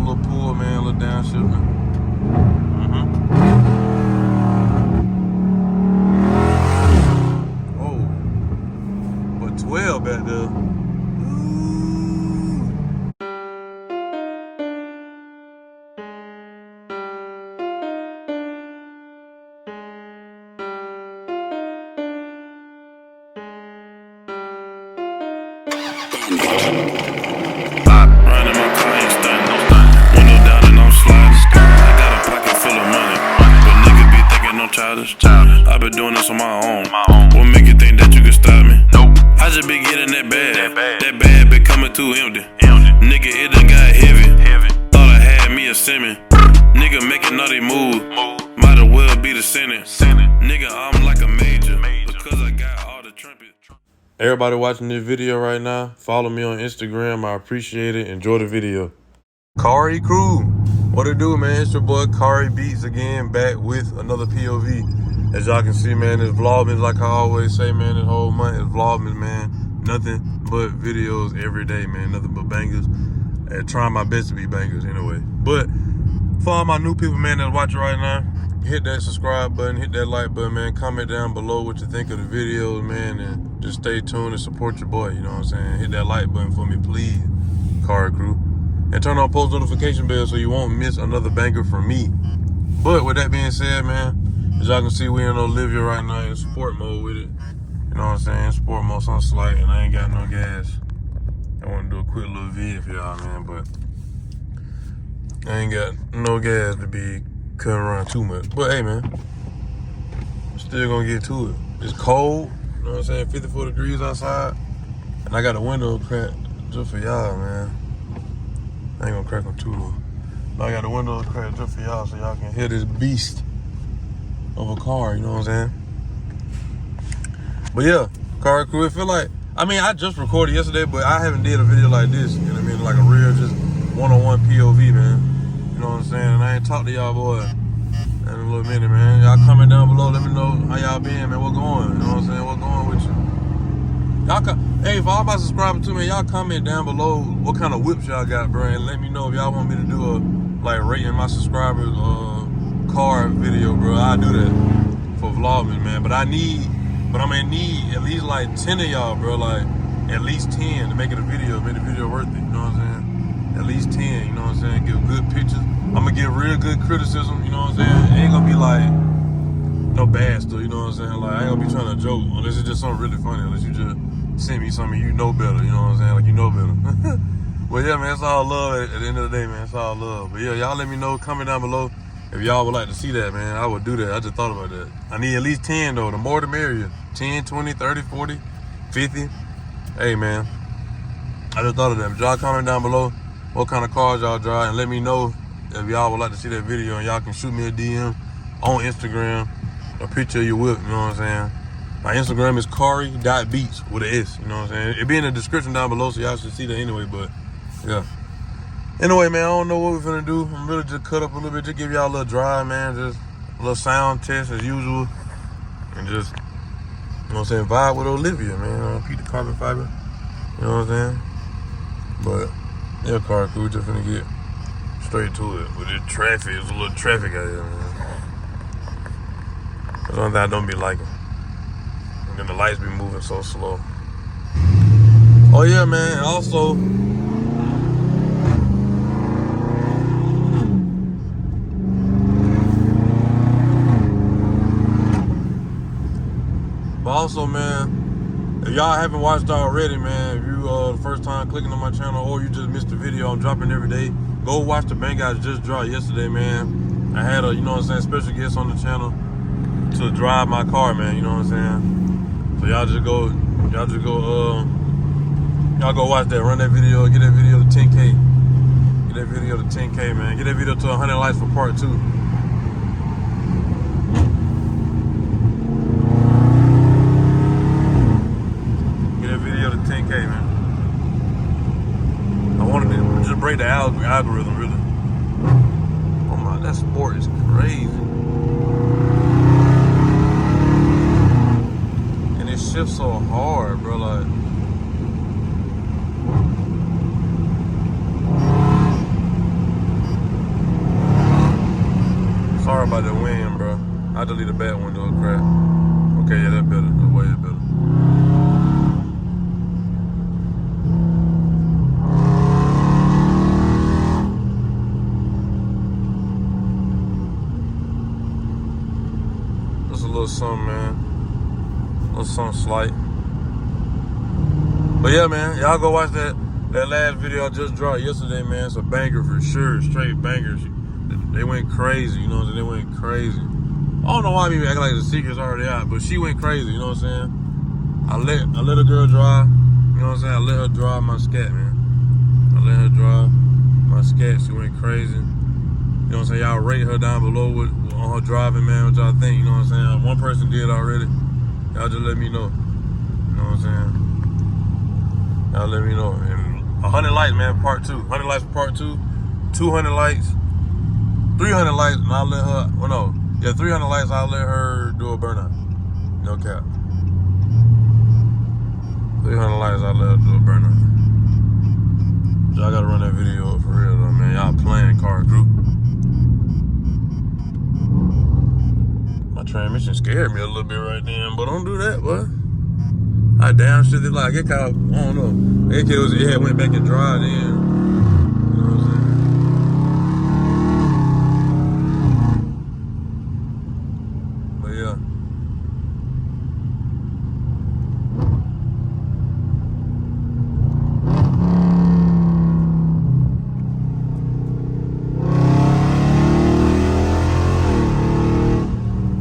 on a little pull, man, a little downshift, man. Oh, but 12 back there. Running my car, ain't stunning. Window down and I'm sliding. I got a pocket full of money, but niggas be thinking I'm childish. I been doing this on my own. What make you think that you can stop me? Nope. I just been getting that bad. That bad been coming too empty. Nigga, it done got heavy. Thought I had me a semi. Nigga making all they move. Might as well be the Senate. Nigga, I'm like a major because I got all the trumpets. Everybody watching this video right now, follow me on Instagram. I appreciate it. Enjoy the video. Kari crew, what it do, man? It's your boy Kari Beats again, back with another POV. As y'all can see, man, this vlogmas, like I always say, man, this whole month is vlogmas, man. Nothing but videos every day, man. Nothing but bangers. And trying my best to be bangers anyway. But for all my new people, man, that's watching right now, hit that subscribe button, hit that like button, man. Comment down below what you think of the videos, man, and just stay tuned and support your boy, you know what I'm saying? Hit that like button for me, please, Kari crew. And turn on post notification bell so you won't miss another banger from me. But with that being said, man, as y'all can see, we in Olivia right now in sport mode with it. You know what I'm saying? Sport mode, something slight, and I ain't got no gas. I want to do a quick little vid for y'all, man, but I ain't got no gas to be cutting around too much. But hey, man, still gonna get to it. It's cold, you know what I'm saying? 54 degrees outside, and I got a window cracked just for y'all, man. I ain't gonna crack them too though. But I got a window cracked just for y'all so y'all can hear this beast of a car, you know what I'm saying? But yeah, Kari crew, it feel like, I mean, I just recorded yesterday, but I haven't did a video like this, you know what I mean? Like a real just one-on-one POV, man. You know what I'm saying? And I ain't talked to y'all boy in a little minute, man. Y'all comment down below, let me know how y'all been, man. What going? You know what I'm saying? What going with you? Y'all hey, for all my subscribers too, man, y'all comment down below what kind of whips y'all got, bro, and let me know if y'all want me to do a like rating my subscribers car video, bro. I'll do that for vlogging, man. But I'm gonna need at least like 10 of y'all, bro. Like at least 10 to make it a video, make the video worth it. You know what I'm saying? At least 10. You know what I'm saying? Give good pictures. I'm gonna give real good criticism. You know what I'm saying? It ain't gonna be like no bad stuff. You know what I'm saying? Like I ain't gonna be trying to joke unless it's just something really funny. Unless you just send me something you know better. You know what I'm saying? Like you know better. But yeah, man, it's all love at the end of the day, man. It's all love. But yeah, y'all let me know. Comment down below if y'all would like to see that, man. I would do that. I just thought about that. I need at least 10 though. The more the merrier. 10, 20, 30, 40, 50. Hey, man. I just thought of that. But y'all comment down below what kind of cars y'all drive and let me know if y'all would like to see that video, and y'all can shoot me a DM on Instagram, a picture of your whip, you know what I'm saying? My Instagram is Kari.beats with an S, you know what I'm saying? It'll be in the description down below, so y'all should see that anyway, but yeah. Anyway, man, I don't know what we're finna do. I'm really just cut up a little bit, just give y'all a little drive, man, just a little sound test as usual, and just, you know what I'm saying, vibe with Olivia, man. Keep the carbon fiber, you know what I'm saying? But yeah, Kari crew, we just finna get straight to it. With this traffic, there's a little traffic out here, man. That's one thing I don't be liking. And then the lights be moving so slow. Oh yeah, man, also, man, if y'all haven't watched already, man, if you the first time clicking on my channel or you just missed the video I'm dropping every day, go watch the bang I just dropped yesterday, man. I had a, you know what I'm saying, special guest on the channel to drive my car, man, you know what I'm saying? So y'all go watch that, run that video, get that video to 10K. Get that video to 10K, man. Get that video to 100 likes for part 2. Video to 10K, man. I wanted to just break the algorithm, really. Oh my, that sport is crazy. And it shifts so hard, bro. Like, I delete a bad window, crap. Okay, yeah, that's better. That's way better. Just a little something, man. A little something slight. But yeah, man, y'all go watch that last video I just dropped yesterday, man. It's a banger for sure. Straight bangers. They went crazy, you know what I'm saying? They went crazy. I don't know why people act like the secret's already out, but she went crazy, you know what I'm saying? I let a girl drive, you know what I'm saying? I let her drive my scat, man. I let her drive my scat. She went crazy. You know what I'm saying? Y'all rate her down below on her driving, man, what y'all think, you know what I'm saying? One person did already. Y'all just let me know. You know what I'm saying? Y'all let me know. And 100 likes, man, part 2. 100 likes for part 2. 200 likes. 300 likes, and I'll let her, well, no. Yeah, 300 likes, I'll let her do a burnout. No cap. 300 likes, I'll let her do a burnout. Y'all gotta run that video up for real, though, man. Y'all playing car group. My transmission scared me a little bit right then, but don't do that, boy. I damn shit did like, it kind of, I don't know. It went back and dry then. You know what I'm saying? But yeah.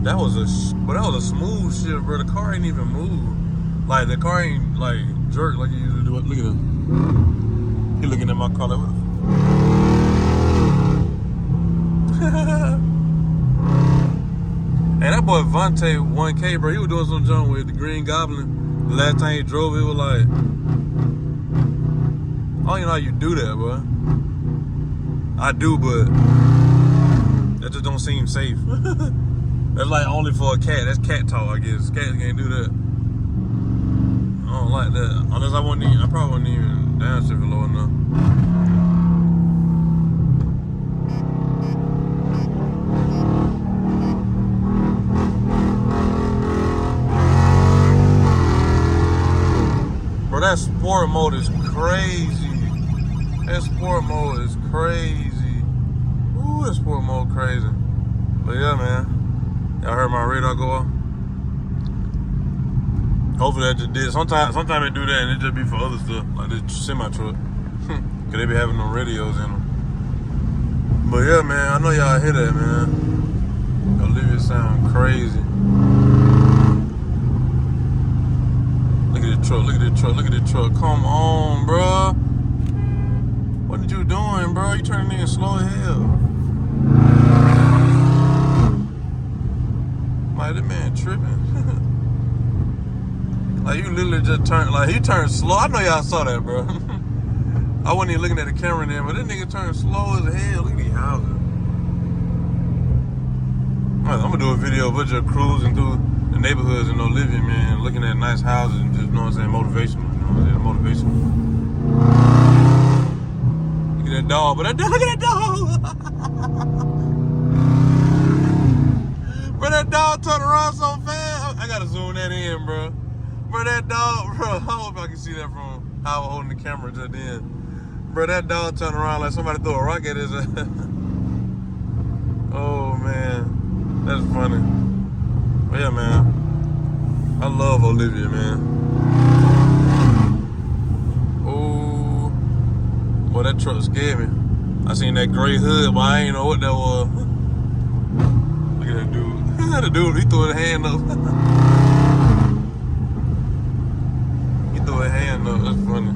That was a smooth shit, bro. The car ain't even move. Like, the car ain't, like, jerk like it usually do. Look at him. He looking at my car like, what And that boy Vontae 1K, bro, he was doing some junk with the Green Goblin. The last time he drove, it was like, I don't even know how you do that, bro. I do, but that just don't seem safe. That's like only for a cat. That's cat talk, I guess. Cats can't do that. I don't like that. Unless I probably wouldn't even downshift it low enough. Bro, that sport mode is crazy. That sport mode is crazy. Ooh, that sport mode crazy. But yeah, man. Y'all heard my radar go off? Hopefully that just did. Sometimes they do that and it just be for other stuff, like this semi-truck. Cause they be having no radios in them. But yeah, man, I know y'all hear that, man. Olivia sound crazy. Look at this truck, look at this truck, look at this truck. Come on, bro. What did you doing, bro? You turning in slow as hell. Like, that man tripping. Like, you literally just turned, like, he turned slow. I know y'all saw that, bro. I wasn't even looking at the camera then, but this nigga turned slow as hell. Look at these houses. I'm gonna do a video of us just cruising through the neighborhoods in Olivia, man, looking at nice houses and just, you know what I'm saying, motivational. You know what I'm saying, motivational. Look at that dog, but look at that dog! Bro, that dog turned around so fast. I gotta zoom that in, bro. Bro, that dog, bro, I hope I can see that from how I was holding the camera just then. Bro, that dog turned around like somebody threw a rock at his ass. Oh, man. That's funny. But yeah, man. I love Olivia, man. Oh. Boy, that truck scared me. I seen that gray hood, but I ain't know what that was. Look at that dude. The dude, he threw his hand up. He threw his hand up. That's funny.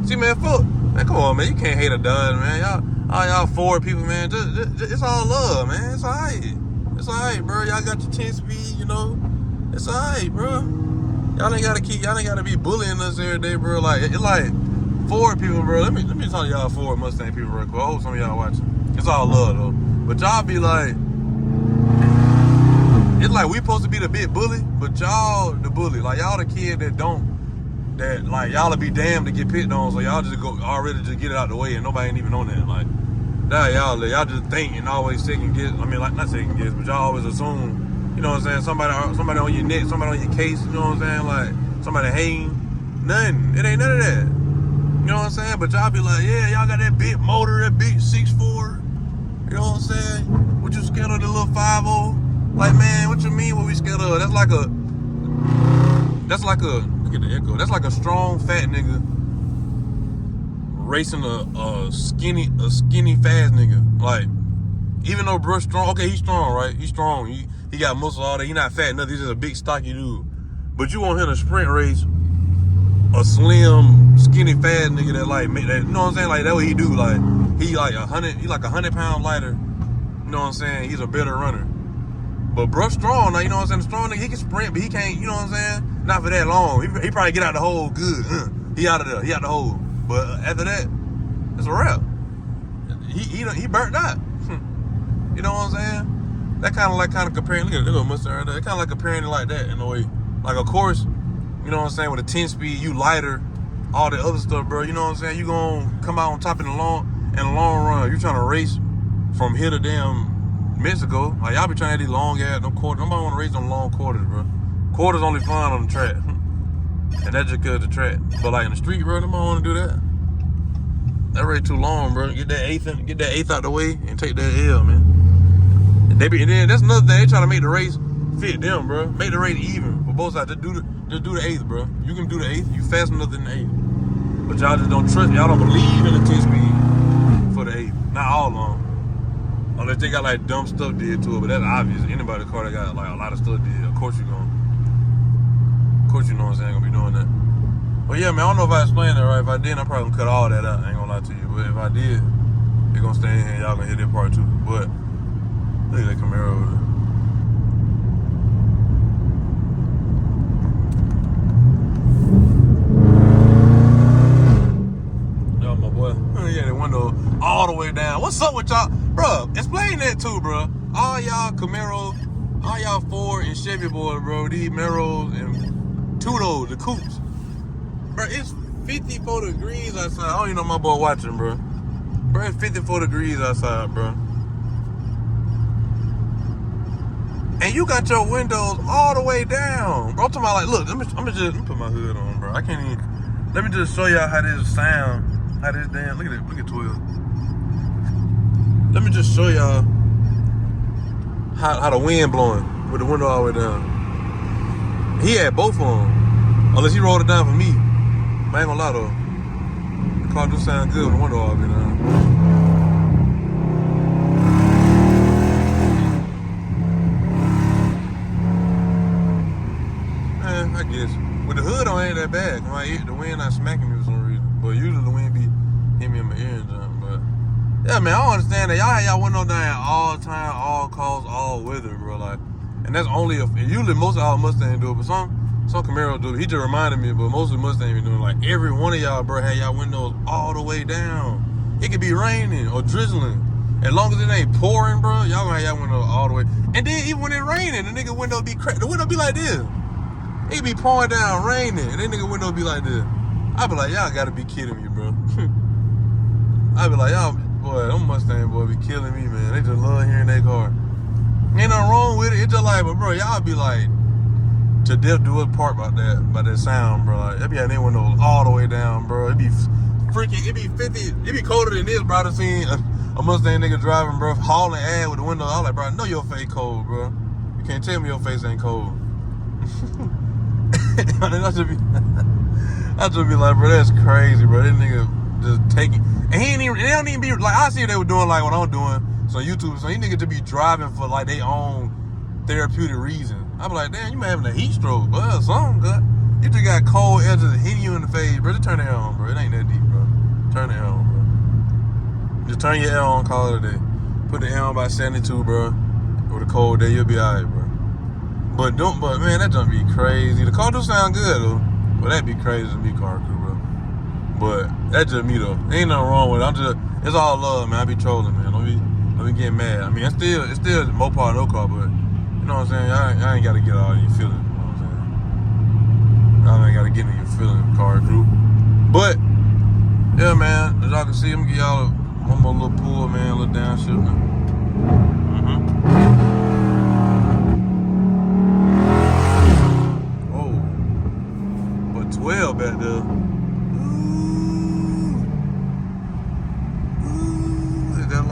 See, man, fuck. Man, come on, man. You can't hate a Dodge, man. Y'all Ford people, man. Just, it's all love, man. It's all right. It's all right, bro. Y'all got your 10-speed, you know. It's all right, bro. Y'all ain't gotta be bullying us every day, bro. Like, it's like Ford people, bro. Let me talk to y'all Ford Mustang people real quick. I hope some of y'all watching. It's all love, though. But y'all be like, it's like we supposed to be the big bully, but y'all the bully. Like, y'all the kid that like, y'all'll be damned to get picked on, so y'all just go already just get it out the way and nobody ain't even on that. Like, that y'all just think and always second guess. I mean, like, not second guess, but y'all always assume you know what I'm saying, somebody on your neck, somebody on your case, you know what I'm saying, like somebody hating, nothing. It ain't none of that. You know what I'm saying? But y'all be like, yeah, y'all got that big motor, that big 6'4". You know what I'm saying? What you scared of the little 5'0"? Like, man, what you mean what we scared of? That's like a, look at the echo. That's like a strong fat nigga racing a skinny fast nigga. Like, even though bruh strong, okay, he's strong, right? He's strong. He got muscle all that. He not fat nothing. He's just a big stocky dude. But you want him to sprint race a slim, skinny, fast nigga that like make that, you know what I'm saying? Like, that what he do. Like, he like 100 pounds lighter. You know what I'm saying? He's a better runner. But bruh strong, now, you know what I'm saying? Strong nigga, he can sprint, but he can't, you know what I'm saying? Not for that long. He probably get out the hole good. He out of there. He out the hole. But after that, it's a wrap. He burnt out. You know what I'm saying? That kind of comparing. Look at Mustang right there. It kind of like comparing it like that in a way. Like, of course, you know what I'm saying, with a 10 speed, you lighter, all the other stuff, bro. You know what I'm saying? You gonna come out on top in the long run. You trying to race from here to damn Mexico. Like, y'all be trying to have these long ass, no quarters. Nobody want to race them long quarters, bro. Quarters only fun on the track. And that's just cause the track. But like in the street, bro, nobody want to do that. That race too long, bro. Get that eighth out the way and take that L, man. And then that's another thing. They trying to make the race fit them, bro. Make the race even for both sides. Just do the eighth, bro. You can do the eighth. You fast enough than the eighth. But y'all just don't trust. Y'all don't believe in the 10 speed for the eighth. Not all of them. Unless they got like dumb stuff did to it. But that's obvious. Anybody car that got like a lot of stuff did, of course you know what I'm saying, gonna be doing that. But yeah, man, I don't know if I explained that right. If I didn't, I probably gonna cut all that out. I ain't gonna lie to you. But if I did, it's gonna stay in here. Y'all gonna hear that part too. But look at that Camaro over there. Yo, my boy. Yeah, the window all the way down. What's up with y'all? Bro, explain that too, bro. All y'all Camaro, all y'all Ford and Chevy boys, bro. These Maros and Tudos, the coupes. Bro, it's 54 degrees outside. I don't even know my boy watching, bro. Bro, it's 54 degrees outside, bro. And you got your windows all the way down. Bro, I'm talking about like, look, let me put my hood on, bro. I can't even, let me just show y'all how this sound. How this damn, look at it, look at 12. Let me just show y'all how the wind blowing with the window all the way down. He had both of them, unless he rolled it down for me. I ain't gonna lie though, the car do sound good with the window all the way down. I guess with the hood on ain't that bad. Like, the wind not smacking me for some reason, but usually the wind be hitting me in my ear and something. But yeah, man, I don't understand that y'all have y'all window down all time, all costs, all weather, bro. Like, and that's only usually most of our Mustangs do it, but some Camaro do it. He just reminded me, but most of the Mustangs be doing it. Like, every one of y'all, bro, have y'all windows all the way down. It could be raining or drizzling. As long as it ain't pouring, bro, y'all gonna have y'all windows all the way. And then even when it raining, the nigga window be cracked. The window be like this. It be pouring down, raining, and that nigga window be like this. I be like, y'all gotta be kidding me, bro. I be like, y'all, boy, them Mustang boy be killing me, man. They just love hearing that car. Ain't nothing wrong with it. It's just like, but bro, y'all be like, to death do us part about that sound, bro. Like, that be having their windows all the way down, bro. It be freaking, it be 50, it be colder than this, bro. I done seen a Mustang nigga driving, bro, hauling ass with the window. I was like, bro, I know your face cold, bro. You can't tell me your face ain't cold. I just be like, bro, that's crazy, bro. That nigga just taking, and he ain't even, they don't even be, like, I see what they were doing, like, what I'm doing. So YouTube, so these niggas just be driving for, like, their own therapeutic reason. I be like, damn, you might having a heat stroke, bro, or something, good. You just got cold edges hitting you in the face, bro. Just turn the air on, bro. It ain't that deep, bro. Turn the air on, bro. Just turn your air on, call it a day. Put the air on by 72, bro. With a cold day, you'll be alright, bro. But man, that jump be crazy. The car do sound good though, but that be crazy to me, car crew, bro. But that's just me though. Ain't nothing wrong with it. It's all love, man. I be trolling, man. Don't be getting mad. I mean, it's still Mopar, no car, but you know what I'm saying. I ain't gotta get all in your feelings. You know what I'm saying? I ain't gotta get in your feelings, car crew. But yeah, man. As y'all can see, I'm gonna give y'all one more little pull, man, a little downshift, man.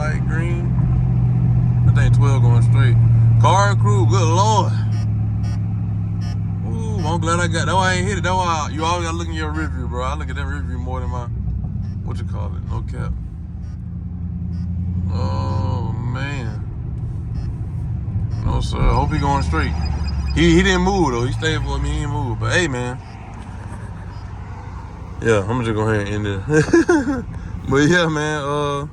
light green. I think 12 going straight. Car crew, good lord. Ooh, I'm glad I got that. Why I ain't hit it. That's why you always gotta look in your review, bro. I look at that review more than my, what you call it, no cap. Oh man. No sir. Hope he going straight. He didn't move though. He stayed for me. He didn't move. But hey man. Yeah, I'm just go ahead and end it. But yeah, man.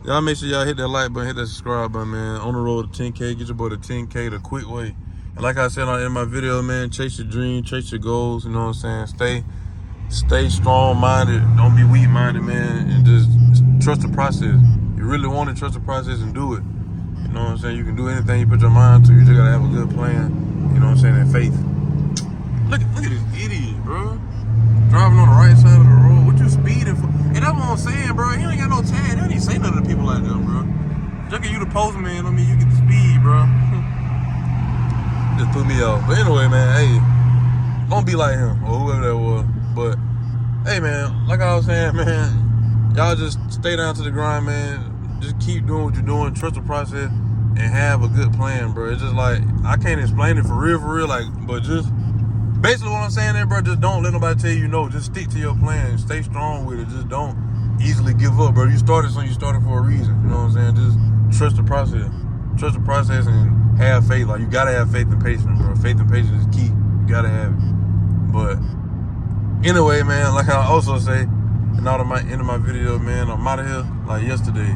Y'all make sure y'all hit that like button, hit that subscribe button, man. On the road to 10K. Get your boy to 10K the quick way. And like I said in my video, man, chase your dream, chase your goals. You know what I'm saying? Stay strong-minded. Don't be weak-minded, man. And just trust the process. You really want to trust the process and do it. You know what I'm saying? You can do anything you put your mind to. You just gotta have a good plan. You know what I'm saying? And faith. Look at this idiot, bro. Driving on the right side of the road. What you speeding for? And that's what I'm saying, bro. He ain't got no tag. They don't even say nothing to people like that, bro. Just cause you the postman, I mean, you get the speed, bro. Just threw me off. But anyway, man, hey, don't be like him or whoever that was. But hey, man, like I was saying, man, y'all just stay down to the grind, man. Just keep doing what you're doing. Trust the process and have a good plan, bro. It's just like, I can't explain it for real, like, but just basically what I'm saying there, bro, just don't let nobody tell you no. Just stick to your plan. Stay strong with it. Just don't easily give up, bro. You started something, you started for a reason. You know what I'm saying? Just trust the process. Trust the process and have faith. Like, you gotta have faith and patience, bro. Faith and patience is key. You gotta have it. But anyway, man, like I also say, and out of my end of my video, man, I'm out of here like yesterday.